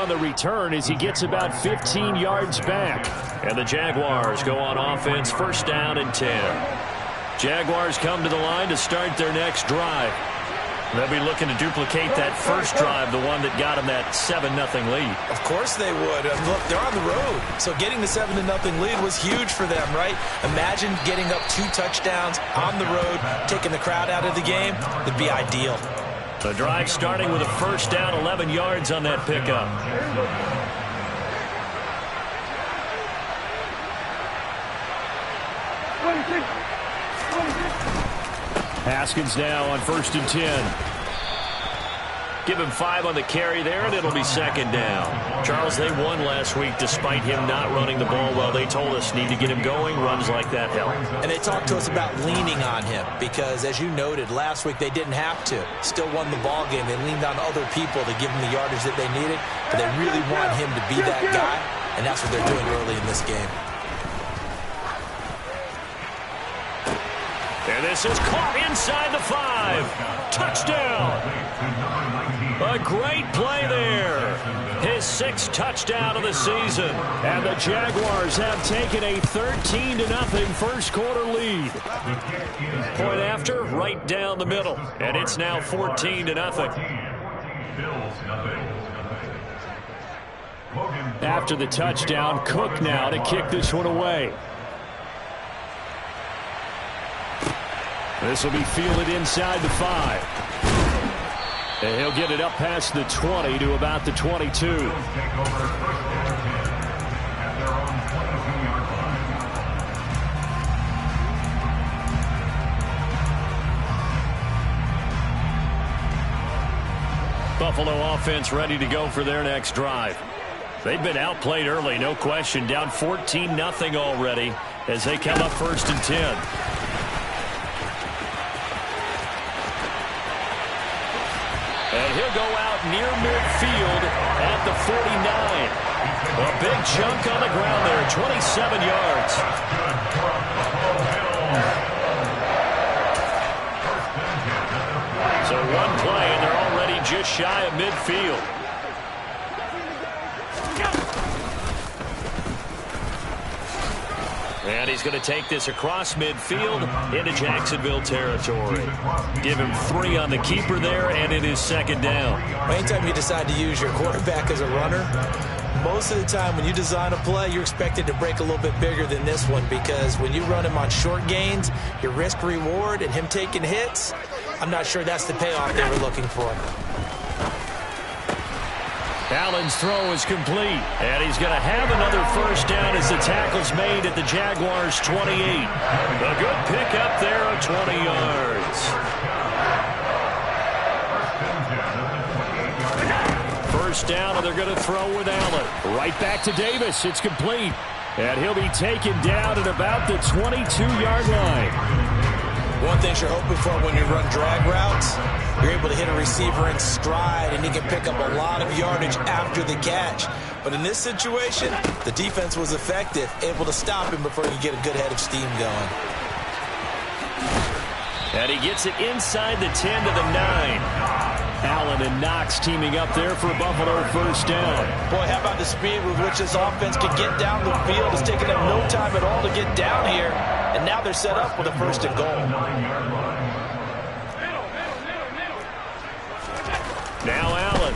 on the return as he gets about 15 yards back. And the Jaguars go on offense, first down and 10. Jaguars come to the line to start their next drive. They'll be looking to duplicate that first drive, the one that got them that 7-0 lead. Of course they would. Look, they're on the road. So getting the 7-0 lead was huge for them, right? Imagine getting up 2 touchdowns on the road, taking the crowd out of the game. It'd be ideal. The drive starting with a first down, 11 yards on that pickup. Haskins now on 1st and 10. Give him 5 on the carry there, and it'll be second down. Charles, they won last week despite him not running the ball well. They told us need to get him going. Runs like that help. And they talked to us about leaning on him because, as you noted, last week they didn't have to. Still won the ball game. They leaned on other people to give him the yardage that they needed, but they really want him to be that guy, and that's what they're doing early in this game. And this is caught inside the 5. Touchdown. A great play there. His 6th touchdown of the season. And the Jaguars have taken a 13-0 first quarter lead. Point after, right down the middle. And it's now 14-0. After the touchdown, Cook now to kick this one away. This will be fielded inside the 5. And he'll get it up past the 20 to about the 22. Buffalo offense ready to go for their next drive. They've been outplayed early, no question. Down 14-0 already as they come up 1st and 10. And he'll go out near midfield at the 49. A big chunk on the ground there, 27 yards. So one play, and they're already just shy of midfield. And he's going to take this across midfield into Jacksonville territory. Give him 3 on the keeper there, and it is second down. Anytime you decide to use your quarterback as a runner, most of the time when you design a play, you're expected to break a little bit bigger than this one because when you run him on short gains, your risk-reward and him taking hits, I'm not sure that's the payoff they were looking for. Allen's throw is complete. And he's going to have another first down as the tackle's made at the Jaguars' 28. A good pickup there of 20 yards. First down, and they're going to throw with Allen. Right back to Davis. It's complete. And he'll be taken down at about the 22-yard line. One thing you're hoping for when you run drag routes, you're able to hit a receiver in stride, and he can pick up a lot of yardage after the catch. But in this situation, the defense was effective, able to stop him before he could get a good head of steam going. And he gets it inside the 10 to the 9. Allen and Knox teaming up there for a Buffalo first down. Boy, how about the speed with which this offense can get down the field? It's taken them no time at all to get down here, and now they're set up with a 1st and goal. Now Allen.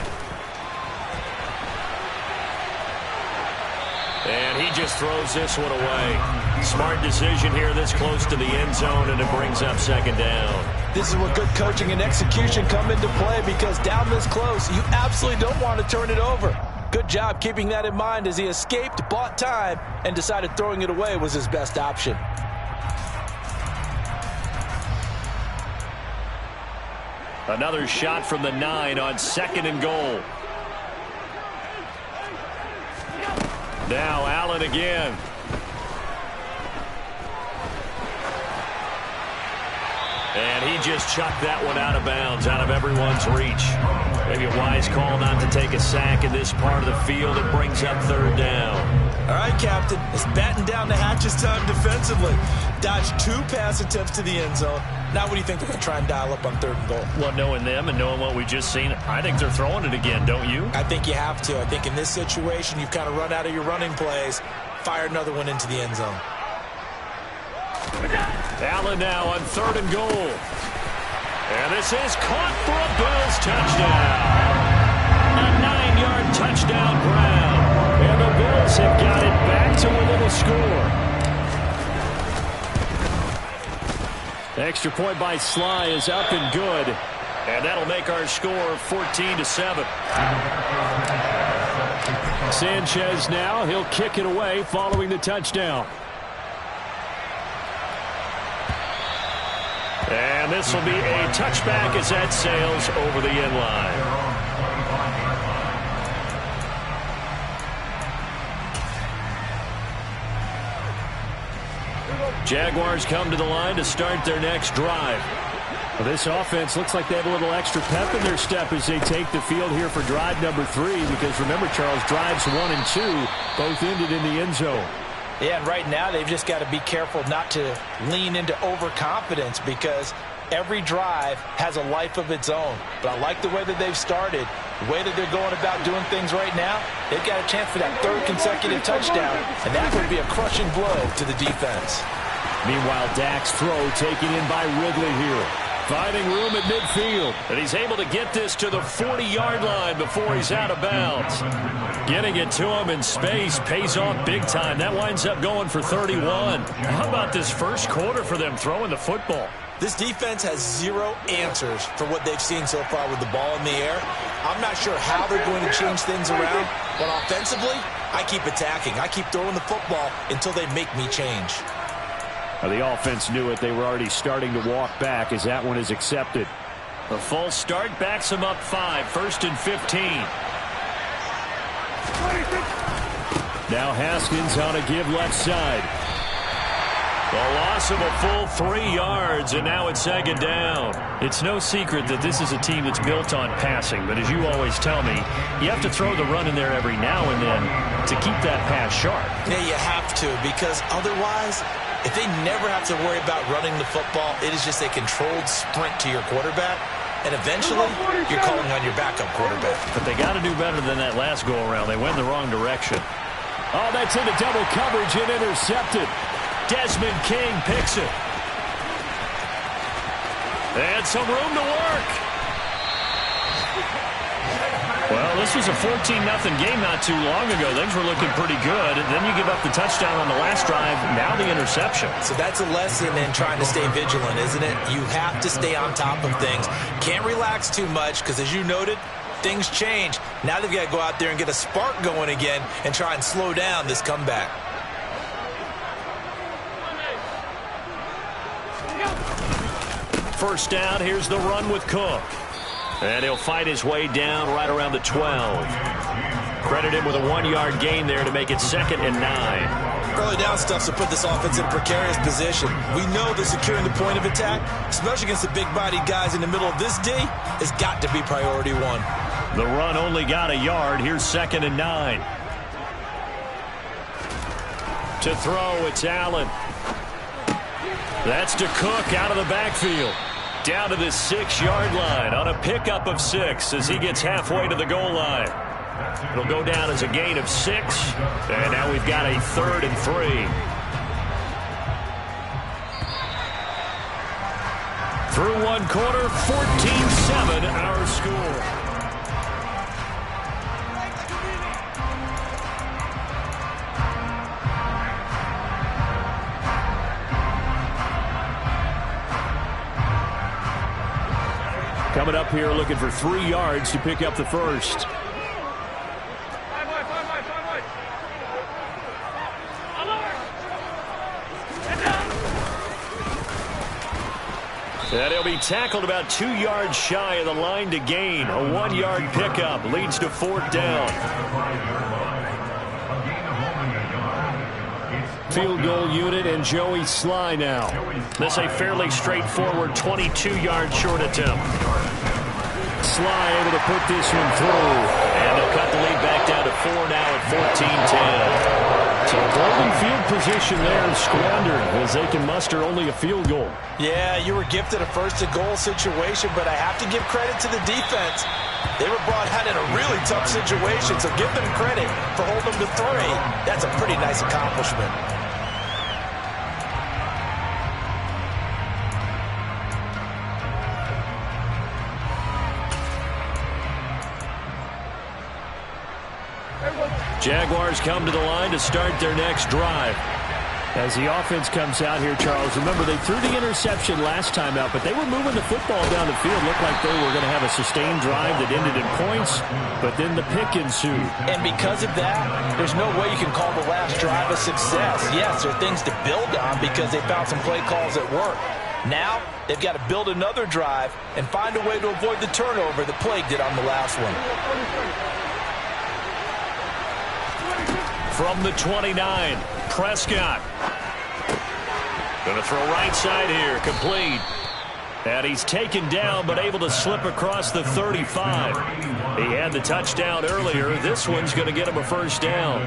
And he just throws this one away. Smart decision here this close to the end zone, and it brings up second down. This is where good coaching and execution come into play because down this close, you absolutely don't want to turn it over. Good job keeping that in mind as he escaped, bought time, and decided throwing it away was his best option. Another shot from the 9 on 2nd and goal. Now Allen again. And he just chucked that one out of bounds, out of everyone's reach. Maybe a wise call not to take a sack in this part of the field. It brings up third down. All right, Captain. It's batten down the hatches time defensively. Dodged 2 pass attempts to the end zone. Now what do you think they're going to try and dial up on 3rd and goal? Well, knowing them and knowing what we just seen, I think they're throwing it again, don't you? I think you have to. I think in this situation, you've kind of run out of your running plays. Fire another one into the end zone. Allen now on 3rd and goal. And this is caught for a Bills touchdown. A 9-yard touchdown grab. And the Bills have got it back to within a score. The extra point by Sly is up and good. And that'll make our score 14-7. Sanchez now. He'll kick it away following the touchdown. And this will be a touchback as that sails over the end line. Jaguars come to the line to start their next drive. Well, this offense looks like they have a little extra pep in their step as they take the field here for drive number 3. Because remember, Charles, drives 1 and 2 both ended in the end zone. Yeah, and right now they've just got to be careful not to lean into overconfidence because every drive has a life of its own. But I like the way that they've started, the way that they're going about doing things right now. They've got a chance for that 3rd consecutive touchdown, and that would be a crushing blow to the defense. Meanwhile, Dak's throw taken in by Ridley here. Finding room at midfield. And he's able to get this to the 40-yard line before he's out of bounds. Getting it to him in space pays off big time. That winds up going for 31. How about this first quarter for them throwing the football? This defense has 0 answers for what they've seen so far with the ball in the air. I'm not sure how they're going to change things around, but offensively, I keep attacking. I keep throwing the football until they make me change. Now, the offense knew it. They were already starting to walk back as that one is accepted. A false start backs them up 5, 1st and 15. Now Haskins on a give left side. The loss of a full 3 yards, and now it's 2nd down. It's no secret that this is a team that's built on passing, but as you always tell me, you have to throw the run in there every now and then to keep that pass sharp. Yeah, you have to, because otherwise, if they never have to worry about running the football, it is just a controlled sprint to your quarterback, and eventually you're calling on your backup quarterback. But they got to do better than that last go-around. They went in the wrong direction. Oh, that's into double coverage and intercepted. Desmond King picks it. And some room to work. Well, this was a 14-0 game not too long ago. Things were looking pretty good. And then you give up the touchdown on the last drive. Now the interception. So that's a lesson in trying to stay vigilant, isn't it? You have to stay on top of things. Can't relax too much because, as you noted, things change. Now they've got to go out there and get a spark going again and try and slow down this comeback. First down, here's the run with Cook. And he'll fight his way down right around the 12. Credit him with a 1-yard gain there to make it 2nd and 9. Early down stuff to put this offense in a precarious position. We know that securing the point of attack, especially against the big-bodied guys in the middle of this D, has got to be priority 1. The run only got a yard. Here's 2nd and 9. To throw, it's Allen. That's to Cook out of the backfield. Down to the 6-yard line on a pickup of 6 as he gets halfway to the goal line. It'll go down as a gain of 6. And now we've got a 3rd and 3. Through 1 quarter, 14-7 our score. Coming up here looking for 3 yards to pick up the first. And he'll be tackled about 2 yards shy of the line to gain. A 1-yard pickup leads to 4th down. Field goal unit and Joey Sly now. This a fairly straightforward 22-yard short attempt. Sly able to put this one through. And they'll cut the lead back down to 4 now at 14-10. So golden field position there squandered as they can muster only a field goal. Yeah, you were gifted a first-and-goal situation, but I have to give credit to the defense. They were brought out in a really tough situation, so give them credit for holding them to 3. That's a pretty nice accomplishment. Jaguars come to the line to start their next drive. As the offense comes out here, Charles, remember they threw the interception last time out, but they were moving the football down the field. Looked like they were going to have a sustained drive that ended in points, but then the pick ensued. And because of that, there's no way you can call the last drive a success. Yes, there are things to build on because they found some play calls at work. Now, they've got to build another drive and find a way to avoid the turnover that plagued it on the last one. From the 29, Prescott. Going to throw right side here, complete. And he's taken down, but able to slip across the 35. He had the touchdown earlier. This one's going to get him a first down.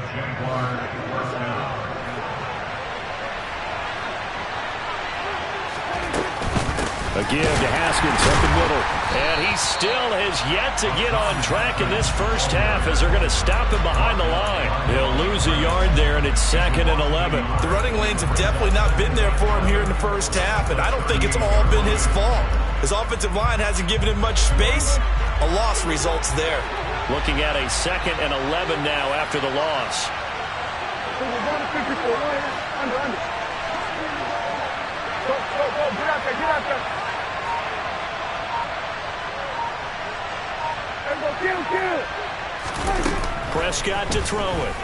A give to Haskins up the middle. And he still has yet to get on track in this first half as they're going to stop him behind the line. He'll lose a yard there, and it's 2nd and 11. The running lanes have definitely not been there for him here in the first half, and I don't think it's all been his fault. His offensive line hasn't given him much space. A loss results there. Looking at a 2nd and 11 now after the loss. Prescott to throw it.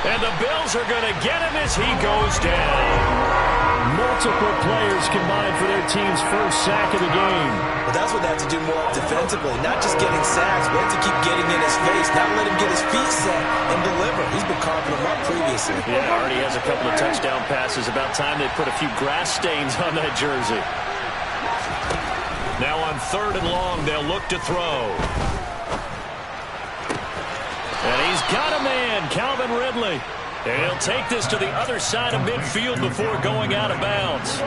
And the Bills are going to get him as he goes down. Multiple players combined for their team's first sack of the game. But that's what they have to do more defensively. Not just getting sacks, but have to keep getting in his face. Not let him get his feet set and deliver. He's been carving them up previously. Yeah, already has a couple of touchdown passes. About time they put a few grass stains on that jersey. Now on 3rd and long, they'll look to throw. And he's got a man, Calvin Ridley. And he'll take this to the other side of midfield before going out of bounds.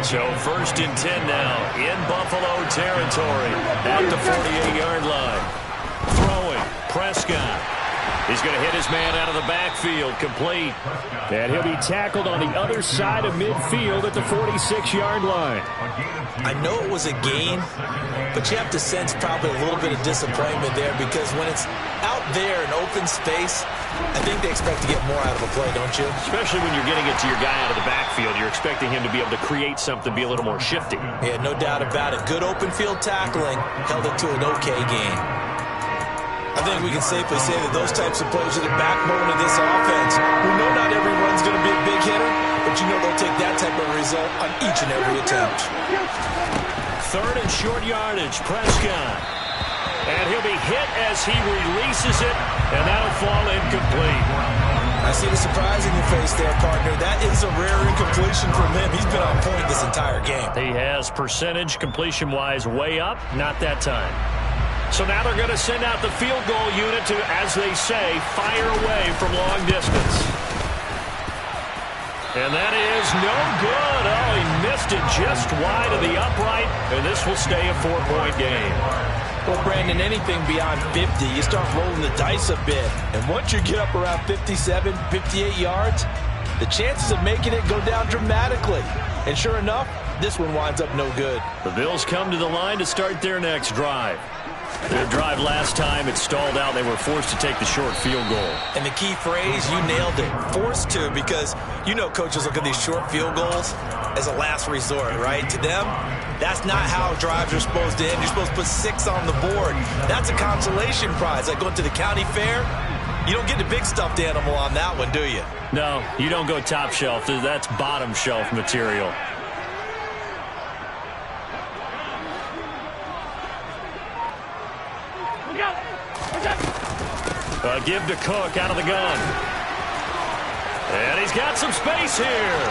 So 1st and 10 now in Buffalo territory at the 48-yard line. Throwing, Prescott. He's going to hit his man out of the backfield, complete. And he'll be tackled on the other side of midfield at the 46-yard line. I know it was a gain, but you have to sense probably a little bit of disappointment there because when it's out there in open space, I think they expect to get more out of a play, don't you? Especially when you're getting it to your guy out of the backfield. You're expecting him to be able to create something, be a little more shifty. Yeah, no doubt about it. Good open field tackling held it to an okay gain. I think we can safely say that those types of plays are the backbone of this offense. We know not every run's going to be a big hitter, but you know they'll take that type of result on each and every attempt. 3rd and short yardage, Prescott. And he'll be hit as he releases it, and that'll fall incomplete. I see the surprise in your face there, partner. That is a rare incompletion from him. He's been on point this entire game. He has percentage completion-wise way up, not that time. So now they're going to send out the field goal unit to, as they say, fire away from long distance. And that is no good. Oh, he missed it just wide of the upright, and this will stay a 4-point game. Well, Brandon, anything beyond 50, you start rolling the dice a bit. And once you get up around 57, 58 yards, the chances of making it go down dramatically. And sure enough, this one winds up no good. The Bills come to the line to start their next drive. Their drive last time, it stalled out. They were forced to take the short field goal. And the key phrase, you nailed it. Forced to, because you know coaches look at these short field goals as a last resort, right? To them, that's not how drives are supposed to end. You're supposed to put 6 on the board. That's a consolation prize. Like going to the county fair, you don't get the big stuffed animal on that one, do you? No, you don't go top shelf. That's bottom shelf material. Give to Cook out of the gun. And he's got some space here.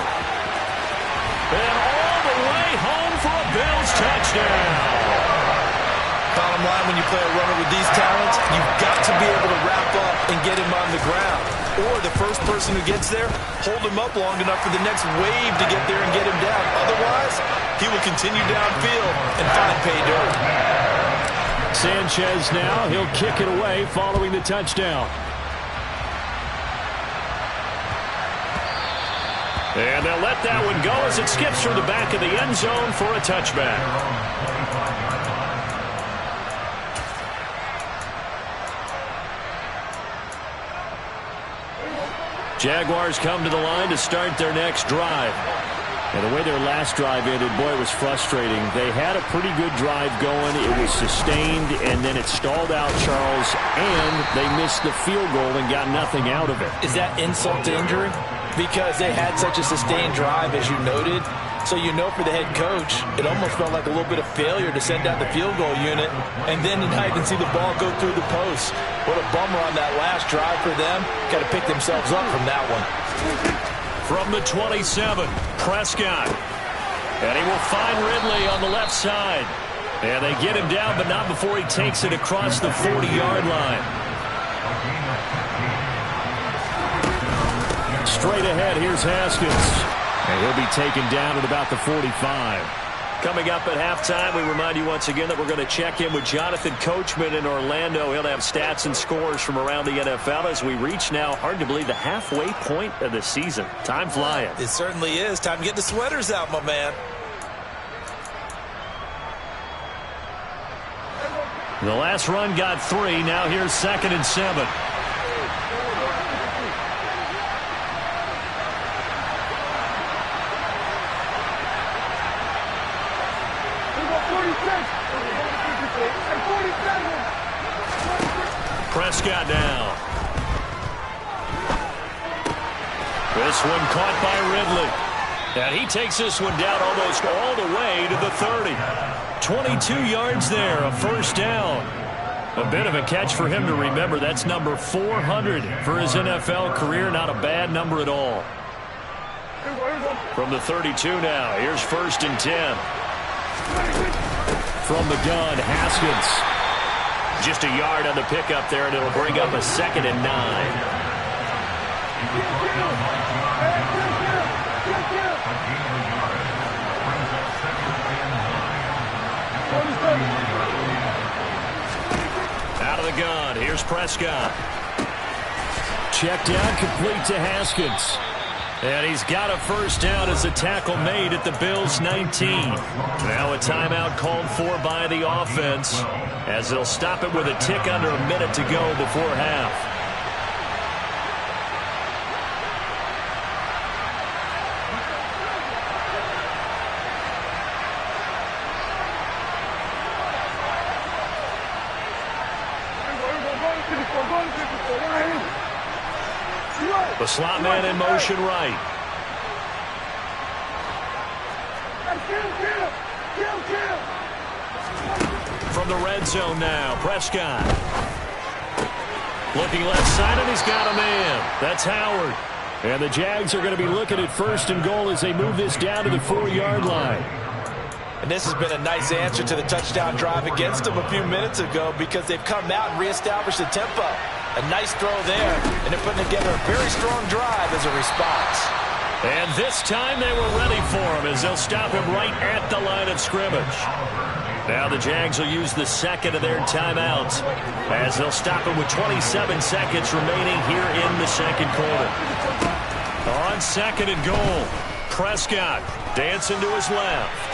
And all the way home for a Bills touchdown. Bottom line, when you play a runner with these talents, you've got to be able to wrap up and get him on the ground. Or the first person who gets there, hold him up long enough for the next wave to get there and get him down. Otherwise, he will continue downfield and find pay dirt. Sanchez now, he'll kick it away following the touchdown. And they'll let that one go as it skips through the back of the end zone for a touchback. Jaguars come to the line to start their next drive. And the way their last drive ended, boy, it was frustrating. They had a pretty good drive going. It was sustained, and then it stalled out, Charles, and they missed the field goal and got nothing out of it. Is that insult to injury? Because they had such a sustained drive, as you noted. So you know for the head coach, it almost felt like a little bit of failure to send out the field goal unit. And then now you can see the ball go through the post. What a bummer on that last drive for them. Got to pick themselves up from that one. From the 27, Prescott. And he will find Ridley on the left side. And they get him down, but not before he takes it across the 40-yard line. Straight ahead, here's Haskins. And he'll be taken down at about the 45. Coming up at halftime, we remind you once again that we're going to check in with Jonathan Coachman in Orlando. He'll have stats and scores from around the NFL as we reach now, hard to believe, the halfway point of the season. Time flying. It certainly is. Time to get the sweaters out, my man. The last run got 3. Now here's 2nd and 7. Prescott down. This one caught by Ridley. And he takes this one down almost all the way to the 30. 22 yards there, a first down. A bit of a catch for him to remember. That's number 400 for his NFL career. Not a bad number at all. From the 32 now, here's 1st and 10. From the gun, Haskins. Just a yard on the pickup there, and it'll bring up a 2nd and 9. Out of the gun, here's Prescott. Check down, complete to Haskins. And he's got a first down as a tackle made at the Bills' 19. Now a timeout called for by the offense as they'll stop it with a tick under a minute to go before half. The slot man in motion right. From the red zone now, Prescott. Looking left side, and he's got a man. That's Howard. And the Jags are going to be looking at 1st and goal as they move this down to the 4-yard line. And this has been a nice answer to the touchdown drive against them a few minutes ago because they've come out and reestablished the tempo. A nice throw there, and they're putting together a very strong drive as a response. And this time they were ready for him as they'll stop him right at the line of scrimmage. Now the Jags will use the 2nd of their timeouts as they'll stop him with 27 seconds remaining here in the 2nd quarter. On 2nd and goal, Prescott dancing to his left.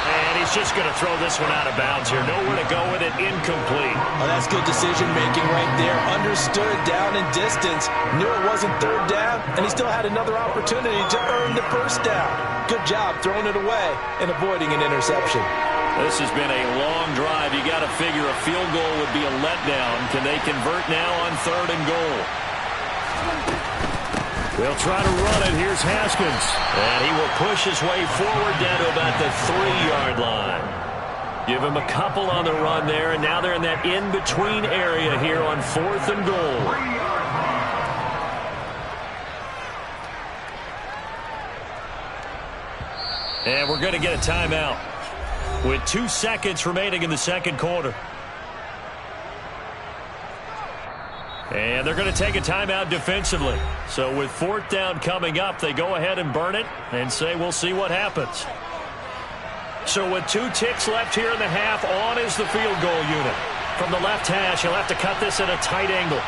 And he's just going to throw this one out of bounds here. Nowhere to go with it. Incomplete. Oh, that's good decision-making right there. Understood down and distance. Knew it wasn't 3rd down, and he still had another opportunity to earn the 1st down. Good job throwing it away and avoiding an interception. This has been a long drive. You got to figure a field goal would be a letdown. Can they convert now on 3rd and goal? They'll try to run it. Here's Haskins. And he will push his way forward down to about the 3-yard line. Give him a couple on the run there, and now they're in that in-between area here on 4th and goal. And we're going to get a timeout with 2 seconds remaining in the second quarter. And they're going to take a timeout defensively. So with 4th down coming up, they go ahead and burn it and say we'll see what happens. So with 2 ticks left here in the half, on is the field goal unit. From the left hash, he'll have to cut this at a tight angle.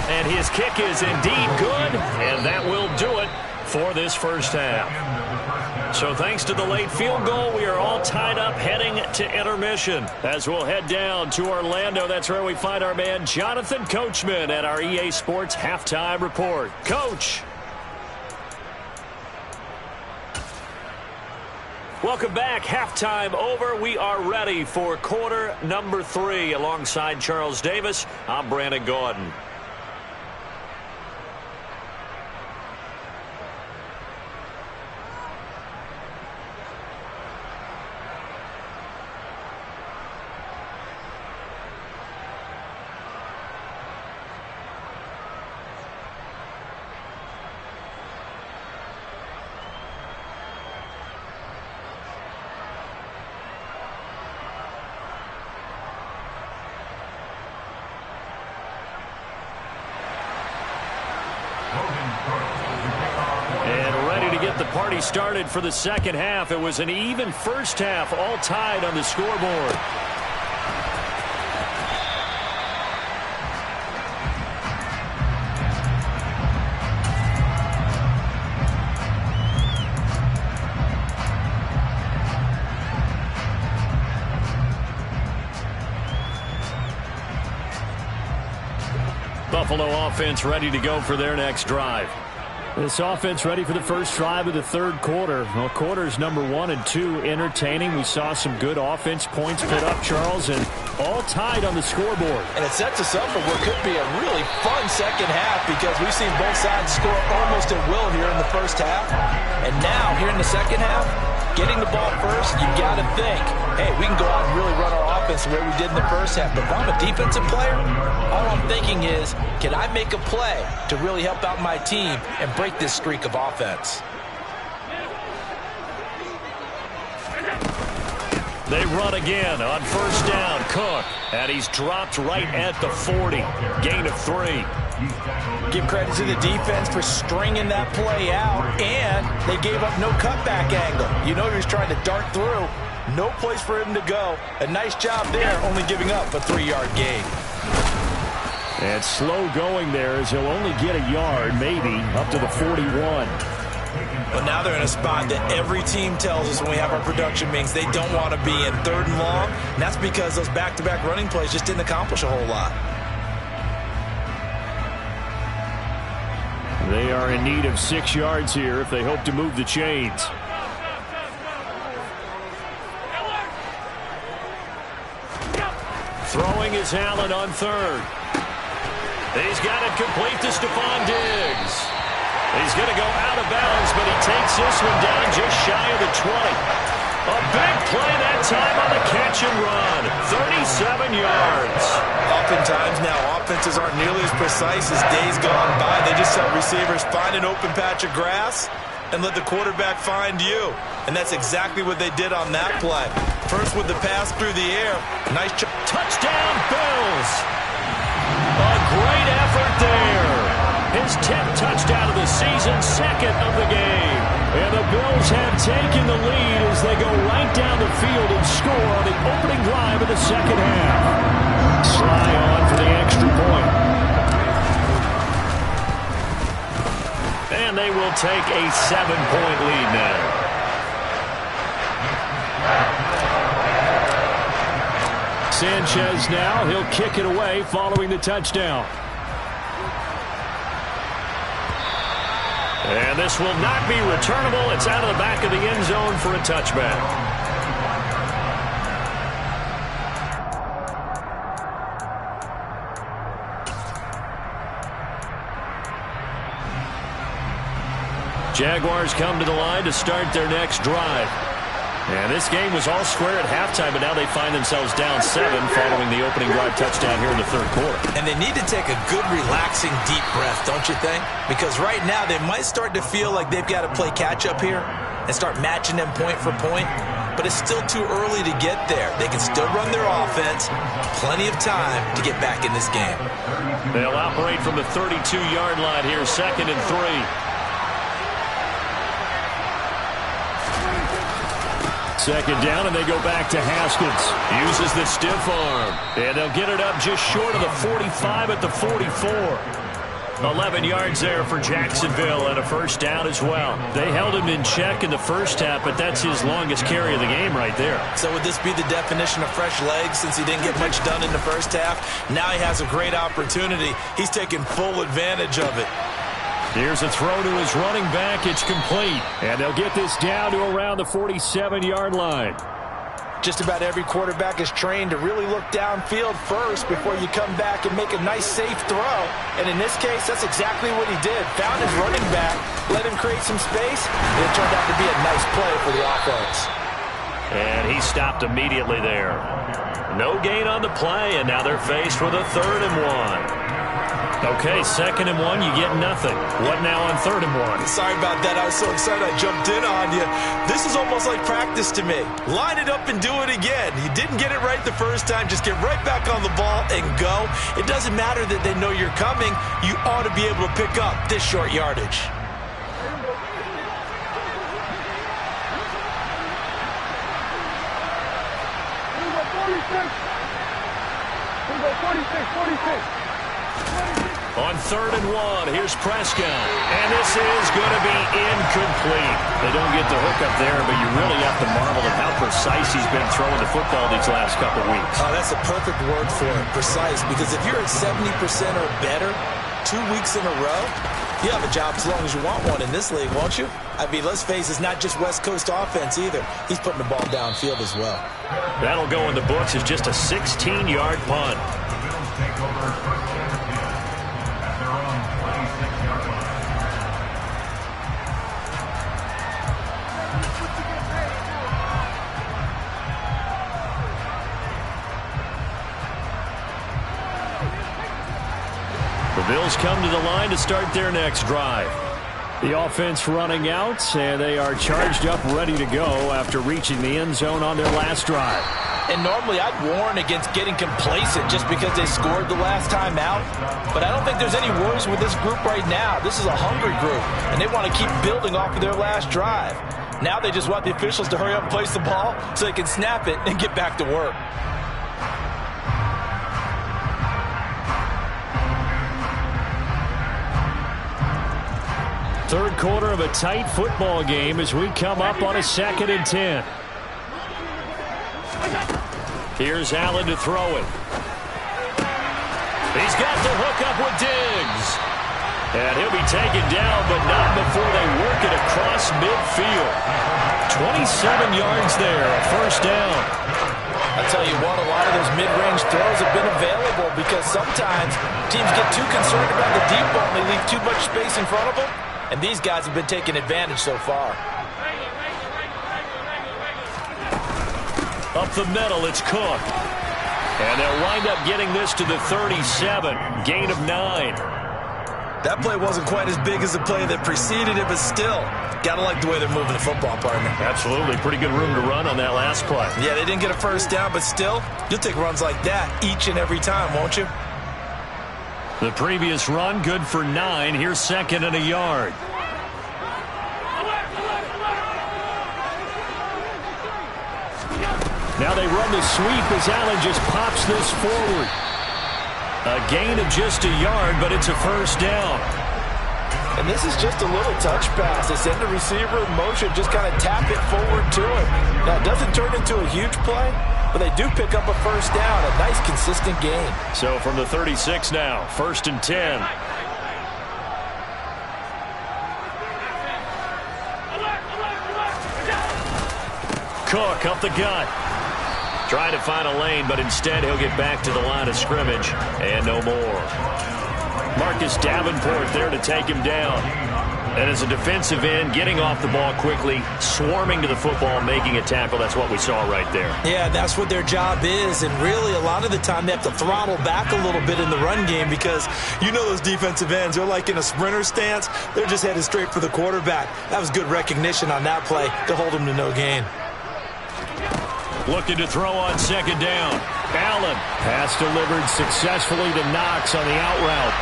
And his kick is indeed good, and that will do it for this first half. So thanks to the late field goal, we are all tied up heading to intermission. As we'll head down to Orlando, that's where we find our man Jonathan Coachman at our EA Sports Halftime Report. Coach. Welcome back. Halftime over. We are ready for quarter number 3. Alongside Charles Davis, I'm Brandon Gordon. Party started for the second half. It was an even first half, all tied on the scoreboard. Buffalo offense ready to go for their next drive. This offense ready for the first drive of the third quarter. Well, quarters number 1 and 2 entertaining. We saw some good offense points put up, Charles, and all tied on the scoreboard. And it sets us up for what could be a really fun second half because we've seen both sides score almost at will here in the first half. And now, here in the second half, getting the ball first, you got to think, hey, we can go out and really run our offense the way we did in the first half. But if I'm a defensive player, all I'm thinking is, can I make a play to really help out my team and break this streak of offense? They run again on first down. Cook, and he's dropped right at the 40. Gain of 3. Give credit to the defense for stringing that play out, and they gave up no cutback angle. You know he was trying to dart through. No place for him to go. A nice job there, only giving up a 3-yard gain. And slow going there as he'll only get a yard, maybe, up to the 41. But now they're in a spot that every team tells us when we have our production meetings they don't want to be in 3rd and long. And that's because those back-to-back running plays just didn't accomplish a whole lot. They are in need of 6 yards here if they hope to move the chains. Throwing is Allen on 3rd. He's got it complete to Stephon Diggs. He's going to go out of bounds, but he takes this one down just shy of the 20. A big play that time on the catch and run. 37 yards. Oftentimes now offenses aren't nearly as precise as days gone by. They just have receivers find an open patch of grass and let the quarterback find you. And that's exactly what they did on that play. First with the pass through the air. Nice touchdown, Bills. A great effort there. His 10th touchdown of the season, 2nd of the game. And the Bills have taken the lead as they go right down the field and score on the opening drive of the second half. Sly on for the extra point. And they will take a 7-point lead now. Sanchez now, he'll kick it away following the touchdown. And this will not be returnable. It's out of the back of the end zone for a touchback. Jaguars come to the line to start their next drive. And this game was all square at halftime, but now they find themselves down 7 following the opening drive touchdown here in the third quarter. And they need to take a good, relaxing, deep breath, don't you think? Because right now they might start to feel like they've got to play catch-up here and start matching them point for point. But it's still too early to get there. They can still run their offense. Plenty of time to get back in this game. They'll operate from the 32-yard line here, 2nd and 3. Second down, and they go back to Haskins. Uses the stiff arm. And they'll get it up just short of the 45 at the 44. 11 yards there for Jacksonville and a first down as well. They held him in check in the first half, but that's his longest carry of the game right there. So would this be the definition of fresh legs since he didn't get much done in the first half? Now he has a great opportunity. He's taking full advantage of it. Here's a throw to his running back. It's complete. And they'll get this down to around the 47-yard line. Just about every quarterback is trained to really look downfield first before you come back and make a nice, safe throw. And in this case, that's exactly what he did. Found his running back, let him create some space, and it turned out to be a nice play for the offense. And he stopped immediately there. No gain on the play, and now they're faced with a 3rd and 1. Okay, 2nd and 1, you get nothing. What now on 3rd and 1? Sorry about that. I was so excited I jumped in on you. This is almost like practice to me. Line it up and do it again. You didn't get it right the first time. Just get right back on the ball and go. It doesn't matter that they know you're coming. You ought to be able to pick up this short yardage. On 3rd and 1, here's Prescott. And this is going to be incomplete. They don't get the hook up there, but you really have to marvel at how precise he's been throwing the football these last couple weeks. Oh, that's a perfect word for it, precise. Because if you're at 70% or better 2 weeks in a row, you have a job as long as you want one in this league, won't you? I mean, let's face it, it's not just West Coast offense either. He's putting the ball downfield as well. That'll go in the books as just a 16-yard punt. The Bills come to the line to start their next drive. The offense running out, and they are charged up, ready to go after reaching the end zone on their last drive. And normally I'd warn against getting complacent just because they scored the last time out. But I don't think there's any worries with this group right now. This is a hungry group, and they want to keep building off of their last drive. Now they just want the officials to hurry up and place the ball so they can snap it and get back to work. Third quarter of a tight football game as we come up on a 2nd and 10. Here's Allen to throw it. He's got the hook up with Diggs. And he'll be taken down, but not before they work it across midfield. 27 yards there, a first down. I tell you what, a lot of those mid-range throws have been available because sometimes teams get too concerned about the deep ball and they leave too much space in front of them. And these guys have been taking advantage so far. Up the middle, it's Cook. And they'll wind up getting this to the 37. Gain of 9. That play wasn't quite as big as the play that preceded it, but still, gotta like the way they're moving the football, partner. Absolutely. Pretty good room to run on that last play. Yeah, they didn't get a first down, but still, you'll take runs like that each and every time, won't you? The previous run, good for 9. Here's 2nd and a yard. Now they run the sweep as Allen just pops this forward. A gain of just a yard, but it's a first down. And this is just a little touch pass. They send the receiver in motion, just kind of tap it forward to him. Now, it doesn't turn into a huge play, but they do pick up a first down, a nice, consistent gain. So from the 36 now, 1st and 10. Cook up the gut. Trying to find a lane, but instead he'll get back to the line of scrimmage and no more. Marcus Davenport there to take him down. And as a defensive end, getting off the ball quickly, swarming to the football, making a tackle, that's what we saw right there. Yeah, that's what their job is. And really, a lot of the time, they have to throttle back a little bit in the run game because you know those defensive ends, they're like in a sprinter stance. They're just headed straight for the quarterback. That was good recognition on that play to hold them to no gain. Looking to throw on second down. Allen. Pass delivered successfully to Knox on the out route.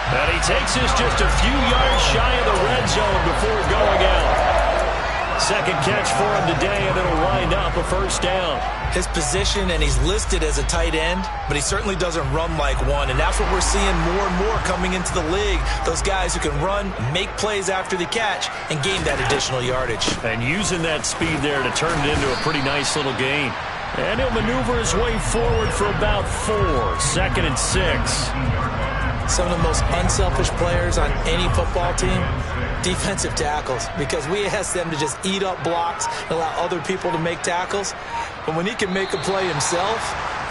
And he takes this just a few yards shy of the red zone before going out. Second catch for him today, and it'll wind up a first down. His position, and he's listed as a tight end, but he certainly doesn't run like one, and that's what we're seeing more and more coming into the league. Those guys who can run, make plays after the catch, and gain that additional yardage. And using that speed there to turn it into a pretty nice little gain. And he'll maneuver his way forward for about 4. 2nd and 6. Some of the most unselfish players on any football team, defensive tackles, because we ask them to just eat up blocks and allow other people to make tackles. But when he can make a play himself,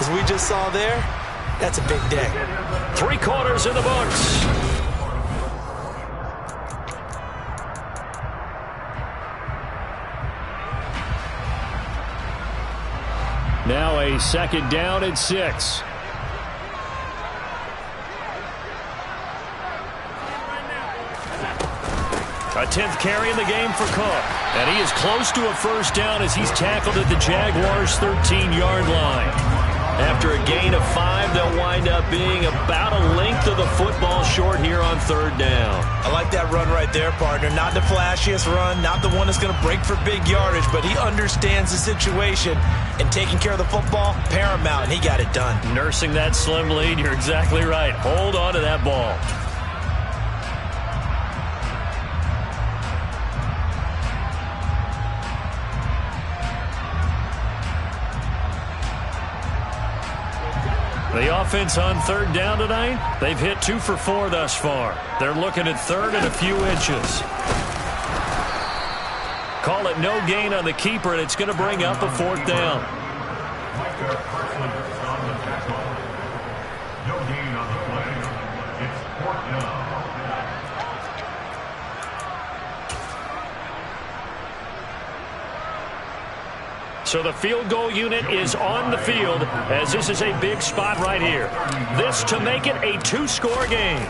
as we just saw there, that's a big day. 3 quarters in the books. Now a 2nd down and 6. A 10th carry in the game for Cook. And he is close to a first down as he's tackled at the Jaguars' 13-yard line. After a gain of 5, they'll wind up being about a length of the football short here on 3rd down. I like that run right there, partner. Not the flashiest run, not the one that's going to break for big yardage, but he understands the situation, and taking care of the football, paramount, and he got it done. Nursing that slim lead, you're exactly right. Hold on to that ball. The offense on 3rd down tonight, they've hit 2 for 4 thus far. They're looking at 3rd and a few inches. Call it no gain on the keeper, and it's going to bring up a 4th down. No gain on the play. It's 4th down. So the field goal unit is on the field as this is a big spot right here. This to make it a 2-score game.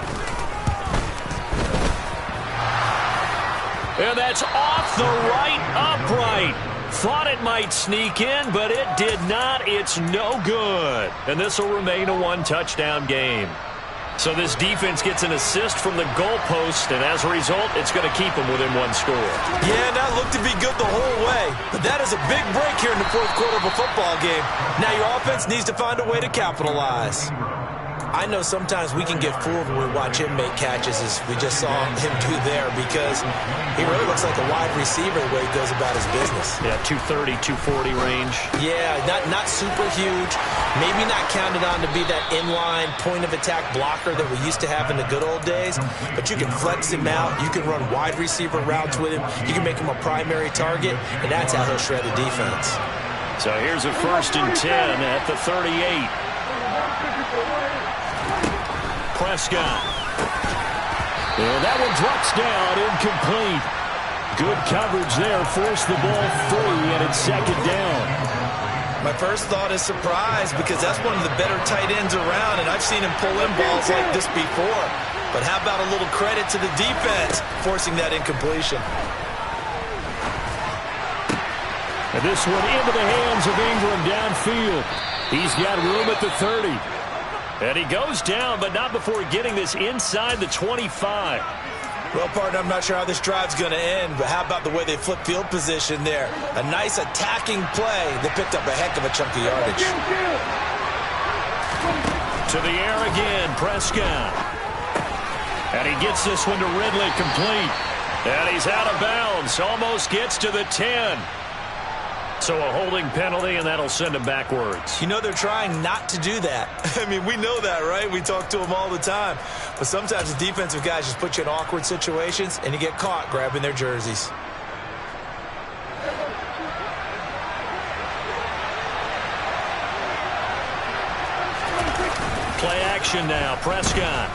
And that's off the right upright. Thought it might sneak in, but it did not. It's no good. And this will remain a 1-touchdown game. So this defense gets an assist from the goalpost, and as a result, it's going to keep them within 1 score. Yeah, that looked to be good the whole way. But that is a big break here in the 4th quarter of a football game. Now your offense needs to find a way to capitalize. I know sometimes we can get fooled when we watch him make catches, as we just saw him do there, because he really looks like a wide receiver the way he goes about his business. Yeah, 230, 240 range. Yeah, not super huge. Maybe not counted on to be that inline point-of-attack blocker that we used to have in the good old days, but you can flex him out. You can run wide receiver routes with him. You can make him a primary target, and that's how he'll shred a defense. So here's a 1st and 10 at the 38. Prescott. And that one drops down, incomplete. Good coverage there, forced the ball free, and it's 2nd down. My first thought is surprise, because that's one of the better tight ends around, and I've seen him pull in balls like this before. But how about a little credit to the defense forcing that incompletion? And this one into the hands of Ingram downfield. He's got room at the 30. And he goes down, but not before getting this inside the 25. Well, partner, I'm not sure how this drive's going to end, but how about the way they flip field position there? A nice attacking play. They picked up a heck of a chunk of yardage. To the air again, Prescott. And he gets this one to Ridley, complete. And he's out of bounds, almost gets to the 10. So a holding penalty, and that'll send him backwards. You know, they're trying not to do that. I mean, we know that, right? We talk to them all the time. But sometimes the defensive guys just put you in awkward situations, and you get caught grabbing their jerseys. Play action now, Prescott.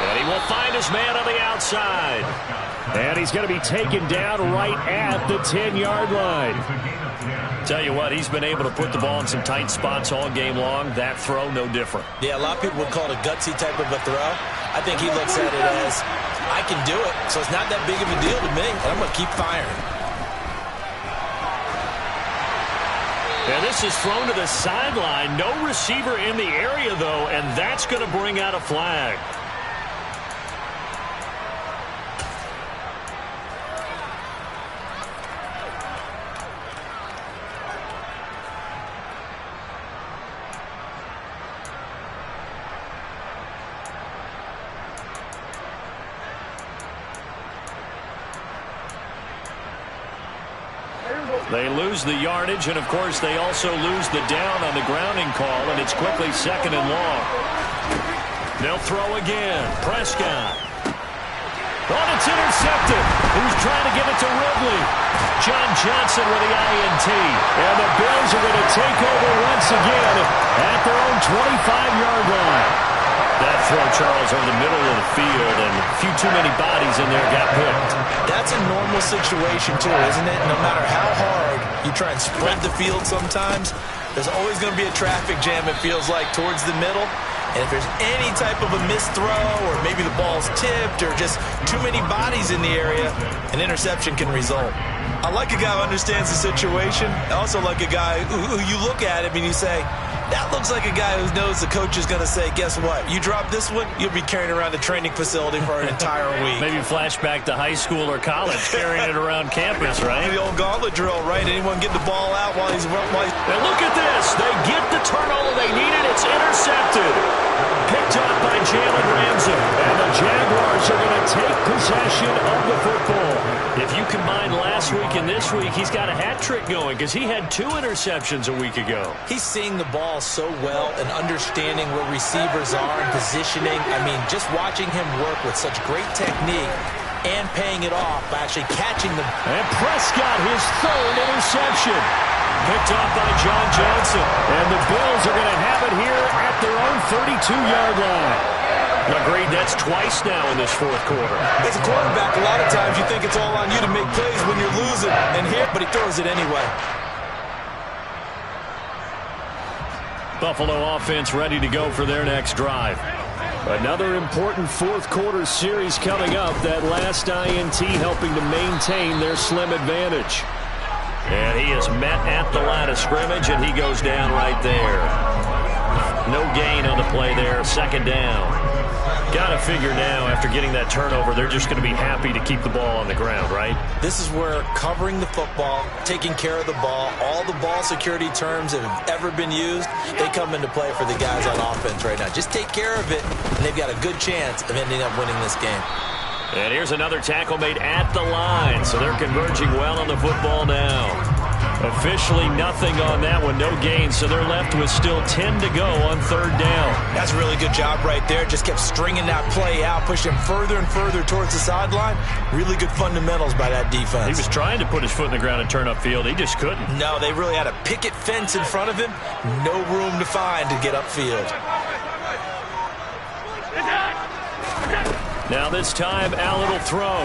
And he will find his man on the outside. And he's going to be taken down right at the 10-yard line. Tell you what, he's been able to put the ball in some tight spots all game long. That throw, no different. Yeah, a lot of people would call it a gutsy type of a throw. I think he looks at it as, I can do it, so it's not that big of a deal to me, and I'm going to keep firing. And this is thrown to the sideline. No receiver in the area, though, and that's going to bring out a flag. They lose the yardage, and, of course, they also lose the down on the grounding call, and it's quickly 2nd and long. They'll throw again. Prescott. Oh, it's intercepted. He was trying to give it to Ridley. John Johnson with the INT. And the Bills are going to take over once again at their own 25-yard line. That throw, Charles, over the middle of the field, and a few too many bodies in there got picked. That's a normal situation, too, isn't it? No matter how hard you try and spread the field sometimes, there's always going to be a traffic jam, it feels like, towards the middle. And if there's any type of a missed throw, or maybe the ball's tipped, or just too many bodies in the area, an interception can result. I like a guy who understands the situation. I also like a guy who you look at him and you say, that looks like a guy who knows the coach is going to say, guess what? You drop this one, you'll be carrying around the training facility for an entire week. Maybe flashback to high school or college, carrying it around campus, right? The old gauntlet drill, right? Anyone get the ball out while he's... And look at this. They get the turnover they needed. It's intercepted. Picked up by Jalen Ramsey. And the Jaguars are going to take possession of the football. If you combine last week and this week, he's got a hat trick going because he had 2 interceptions a week ago. He's seeing the ball so well and understanding where receivers are and positioning. I mean, just watching him work with such great technique and paying it off by actually catching them. And Prescott, his 3rd interception. Picked off by John Johnson. And the Bills are going to have it here at their own 32-yard line. Agreed, that's twice now in this 4th quarter. As a quarterback, a lot of times you think it's all on you to make plays when you're losing. And here, but he throws it anyway. Buffalo offense ready to go for their next drive. Another important 4th quarter series coming up. That last INT helping to maintain their slim advantage. And he is met at the line of scrimmage, and he goes down right there. No gain on the play there. 2nd down. Got to figure now, after getting that turnover, they're just going to be happy to keep the ball on the ground, right? This is where covering the football, taking care of the ball, all the ball security terms that have ever been used, they come into play for the guys on offense right now. Just take care of it, and they've got a good chance of ending up winning this game. And here's another tackle made at the line, so they're converging well on the football now. Officially nothing on that one, no gain, so they're left with still 10 to go on 3rd down. That's a really good job right there. Just kept stringing that play out, pushed him further and further towards the sideline. Really good fundamentals by that defense. He was trying to put his foot in the ground and turn upfield. He just couldn't. No, they really had a picket fence in front of him. No room to find to get upfield. Now this time, Allen will throw.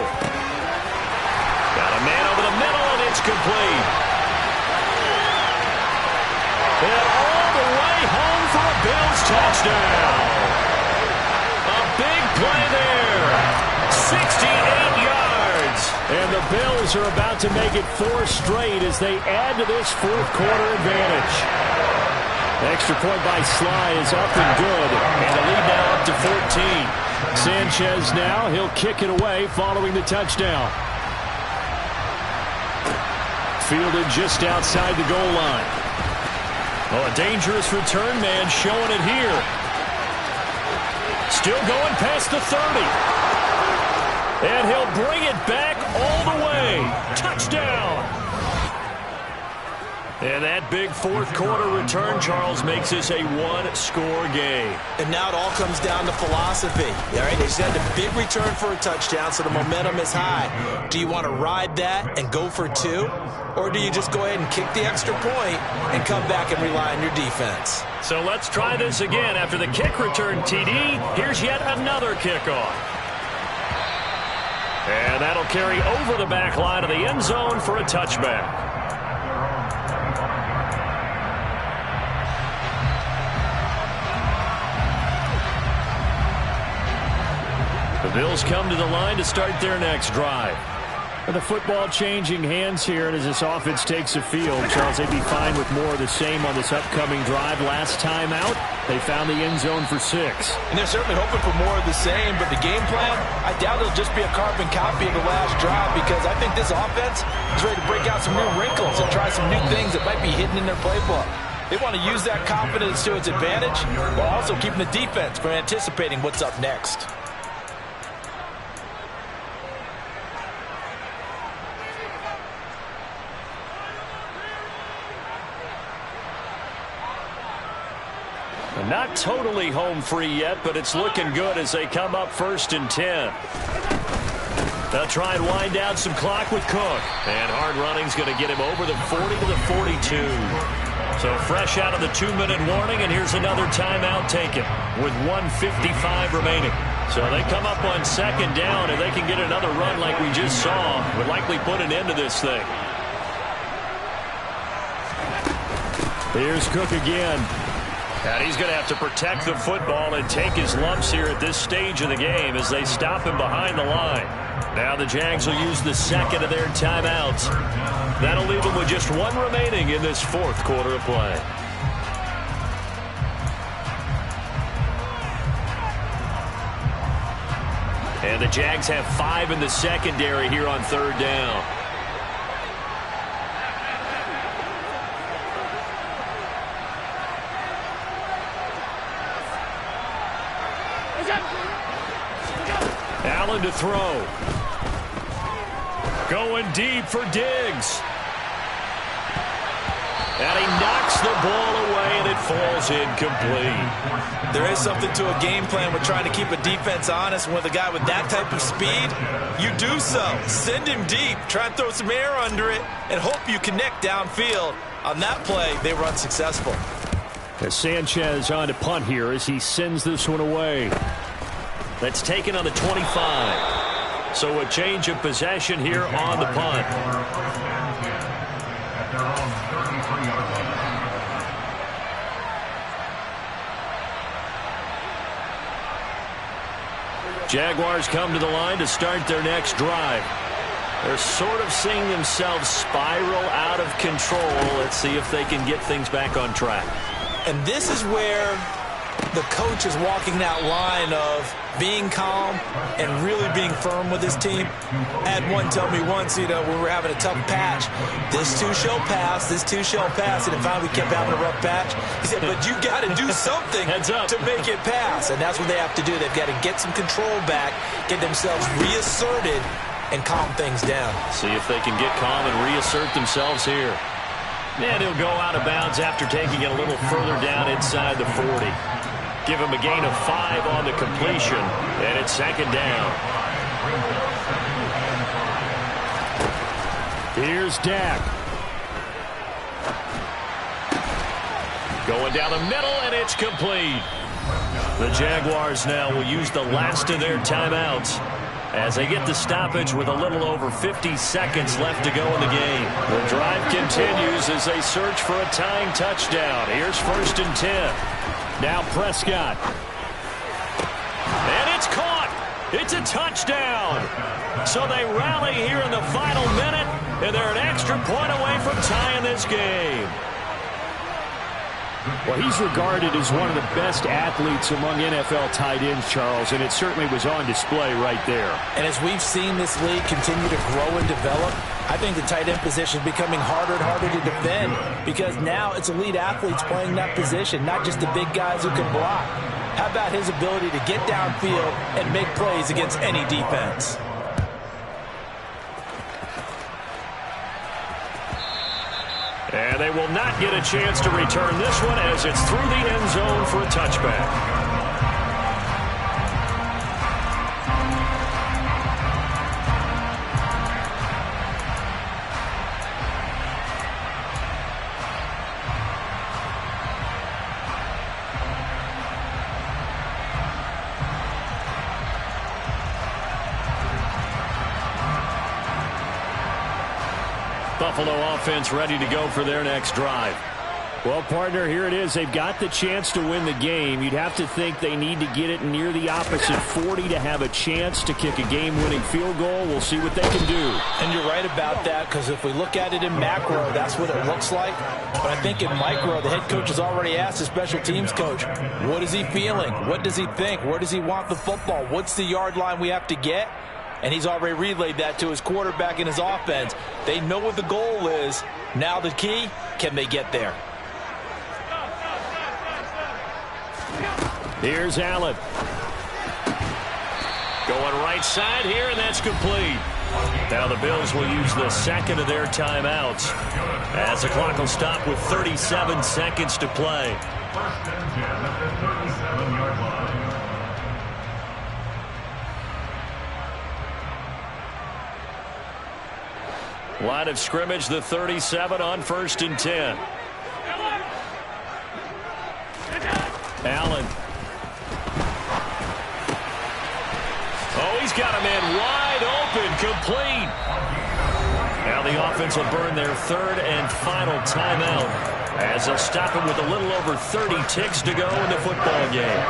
Got a man over the middle, and it's complete. And all the way home for a Bills touchdown. A big play there. 68 yards. And the Bills are about to make it 4 straight as they add to this 4th quarter advantage. Extra point by Sly is up and good. And the lead now up to 14. Sanchez now, he'll kick it away following the touchdown. Fielded just outside the goal line. Oh, a dangerous return man showing it here. Still going past the 30. And he'll bring it back all the way. Touchdown. And that big 4th quarter return, Charles, makes this a 1-score game. And now it all comes down to philosophy. All right, they just had a big return for a touchdown, so the momentum is high. Do you want to ride that and go for 2? Or do you just go ahead and kick the extra point and come back and rely on your defense? So let's try this again. After the kick return, TD, here's yet another kickoff. And that'll carry over the back line of the end zone for a touchback. The Bills come to the line to start their next drive. And the football changing hands here, and as this offense takes the field, Charles, they'd be fine with more of the same on this upcoming drive. Last time out, they found the end zone for 6. And they're certainly hoping for more of the same, but the game plan, I doubt it'll just be a carbon copy of the last drive, because I think this offense is ready to break out some new wrinkles and try some new things that might be hidden in their playbook. They want to use that confidence to its advantage while also keeping the defense from anticipating what's up next. Not totally home free yet, but it's looking good as they come up 1st and 10. They'll try and wind down some clock with Cook. And hard running's going to get him over the 40 to the 42. So fresh out of the 2-minute warning, and here's another timeout taken with 1:55 remaining. So they come up on 2nd down, and they can get another run like we just saw. Would likely put an end to this thing. Here's Cook again. And he's going to have to protect the football and take his lumps here at this stage of the game as they stop him behind the line. Now the Jags will use the 2nd of their timeouts. That'll leave them with just 1 remaining in this 4th quarter of play. And the Jags have 5 in the secondary here on 3rd down. Allen to throw. Going deep for Diggs. And he knocks the ball away, and it falls incomplete. There is something to a game plan with trying to keep a defense honest. And with a guy with that type of speed, you do so. Send him deep. Try and throw some air under it and hope you connect downfield. On that play, they were unsuccessful. As Sanchez on to punt here as he sends this one away. That's taken on the 25. So a change of possession here on the punt. Jaguars come to the line to start their next drive. They're sort of seeing themselves spiral out of control. Let's see if they can get things back on track. And this is where the coach is walking that line of being calm and really being firm with his team. I had one tell me once, when we were having a tough patch, this too shall pass, this too shall pass, and finally we kept having a rough patch. He said, but you got to do something to make it pass, and that's what they have to do. They've got to get some control back, get themselves reasserted, and calm things down. See if they can get calm and reassert themselves here. And he'll go out of bounds after taking it a little further down inside the 40. Give him a gain of 5 on the completion, and it's 2nd down. Here's Dak. Going down the middle, and it's complete. The Jaguars now will use the last of their timeouts as they get the stoppage with a little over 50 seconds left to go in the game. The drive continues as they search for a tying touchdown. Here's 1st and 10. Now Prescott. And it's caught. It's a touchdown. So they rally here in the final minute, and they're an extra point away from tying this game. Well, he's regarded as one of the best athletes among NFL tight ends, Charles, and it certainly was on display right there. And as we've seen this league continue to grow and develop, I think the tight end position is becoming harder and harder to defend because now it's elite athletes playing that position, not just the big guys who can block. How about his ability to get downfield and make plays against any defense? And they will not get a chance to return this one as it's through the end zone for a touchback. Buffalo offense ready to go for their next drive. Well, partner, here it is. They've got the chance to win the game. You'd have to think they need to get it near the opposite 40 to have a chance to kick a game-winning field goal. We'll see what they can do. And you're right about that, because if we look at it in macro, that's what it looks like. But I think in micro, the head coach has already asked the special teams coach, what is he feeling? What does he think? Where does he want the football? What's the yard line we have to get? And he's already relayed that to his quarterback and his offense. They know what the goal is. Now the key, can they get there? Here's Allen. Going right side here, and that's complete. Now the Bills will use the second of their timeouts as the clock will stop with 37 seconds to play. First and 10 at the 37-yard line. Line of scrimmage, the 37 on 1st and 10. Allen. Oh, he's got a man wide open, complete. Now the offense will burn their third and final timeout as they'll stop it with a little over 30 ticks to go in the football game.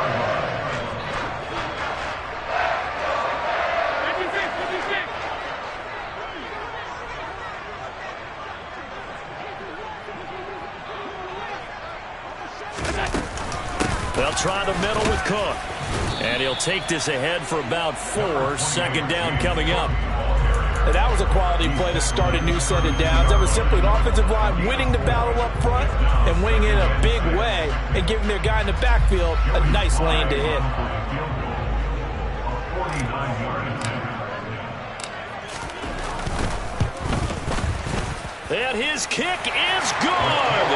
They'll try the middle with Cook. And he'll take this ahead for about 4. Second down coming up. And that was a quality play to start a new set of downs. That was simply an offensive line winning the battle up front and winning it in a big way and giving their guy in the backfield a nice lane to hit. And his kick is good.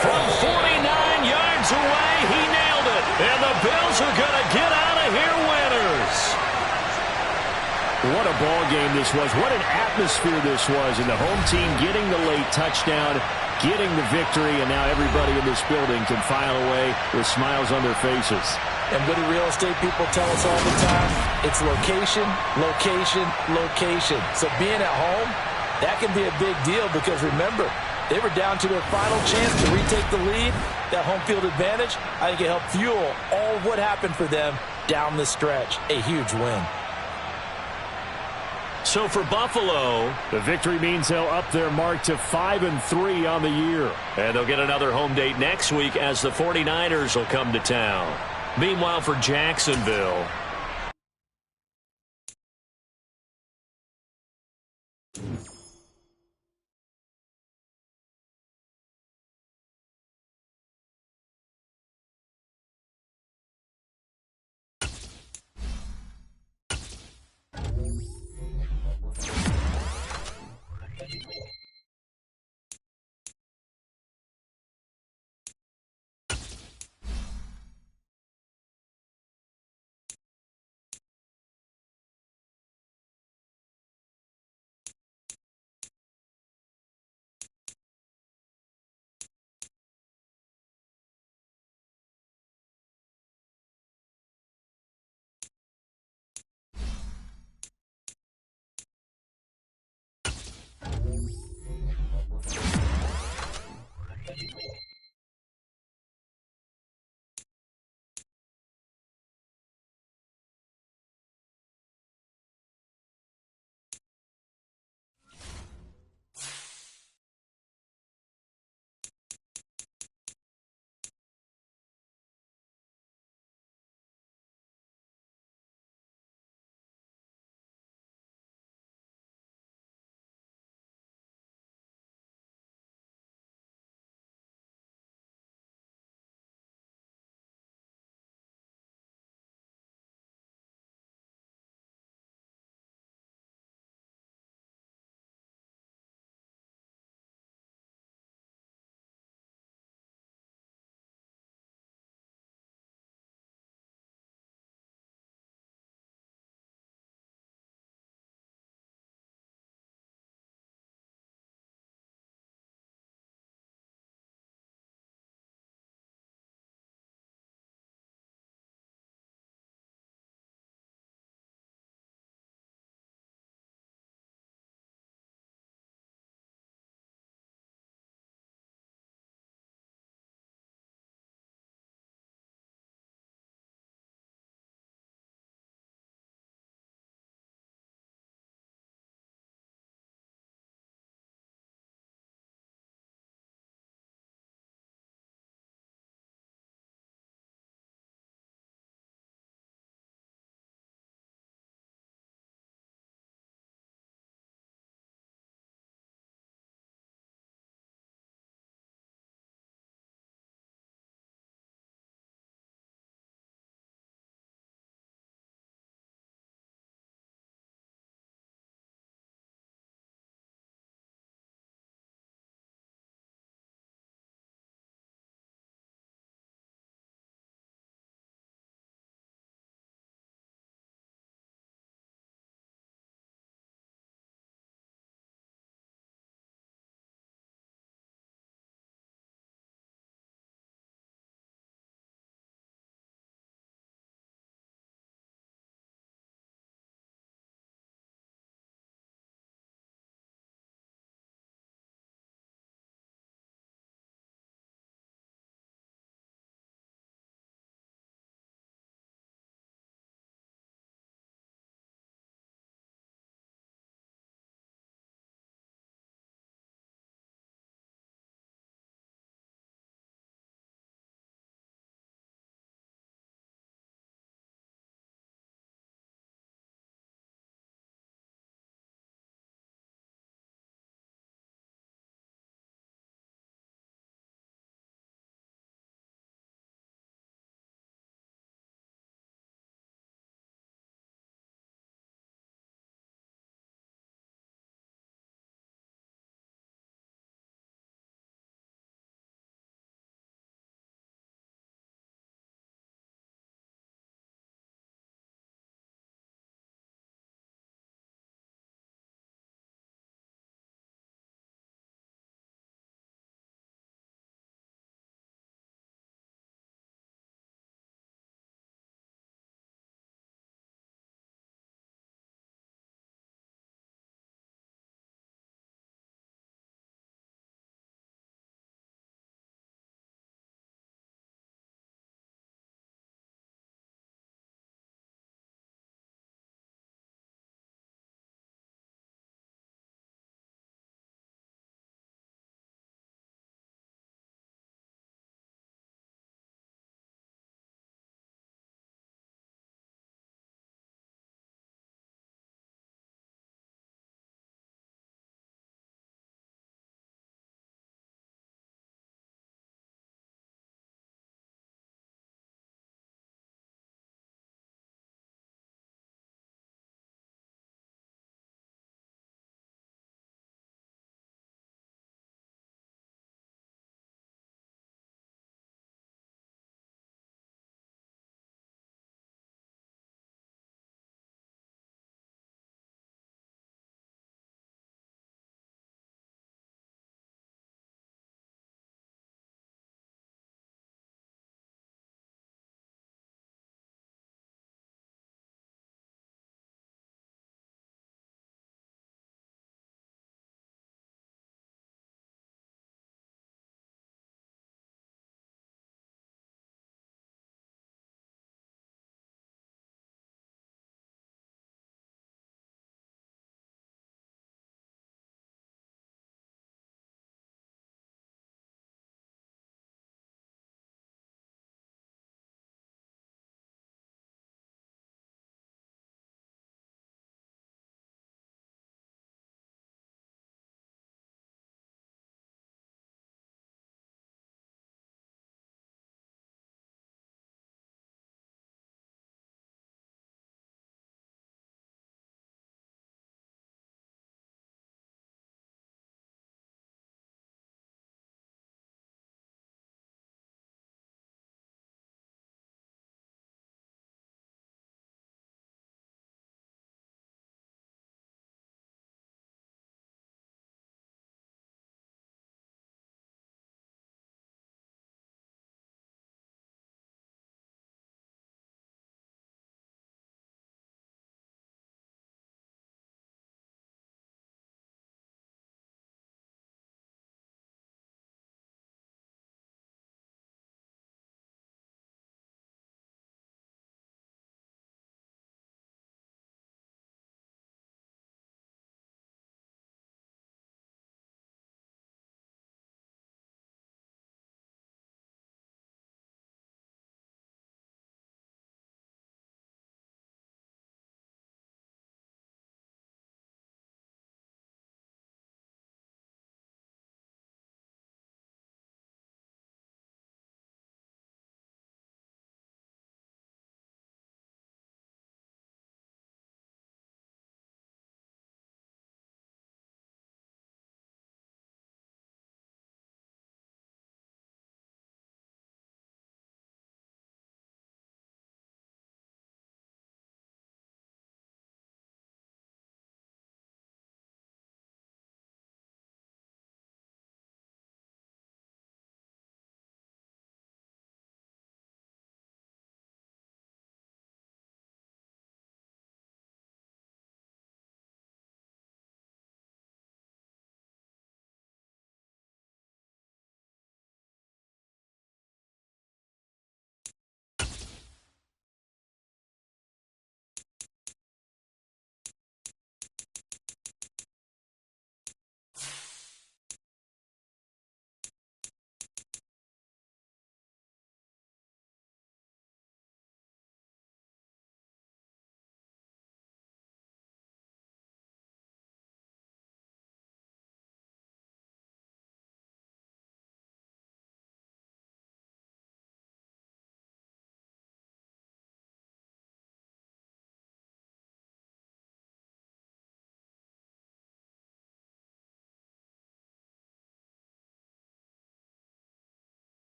From 49 yards away, he nailed it. And the Bills are going to get out of here winners. What a ball game this was. What an atmosphere this was. And the home team getting the late touchdown, getting the victory, and now everybody in this building can file away with smiles on their faces. And what do real estate people tell us all the time? It's location, location, location. So being at home, that can be a big deal because, remember, they were down to their final chance to retake the lead. That home field advantage, I think it helped fuel all of what happened for them down the stretch. A huge win. So for Buffalo, the victory means they'll up their mark to 5-3 on the year. And they'll get another home date next week as the 49ers will come to town. Meanwhile, for Jacksonville,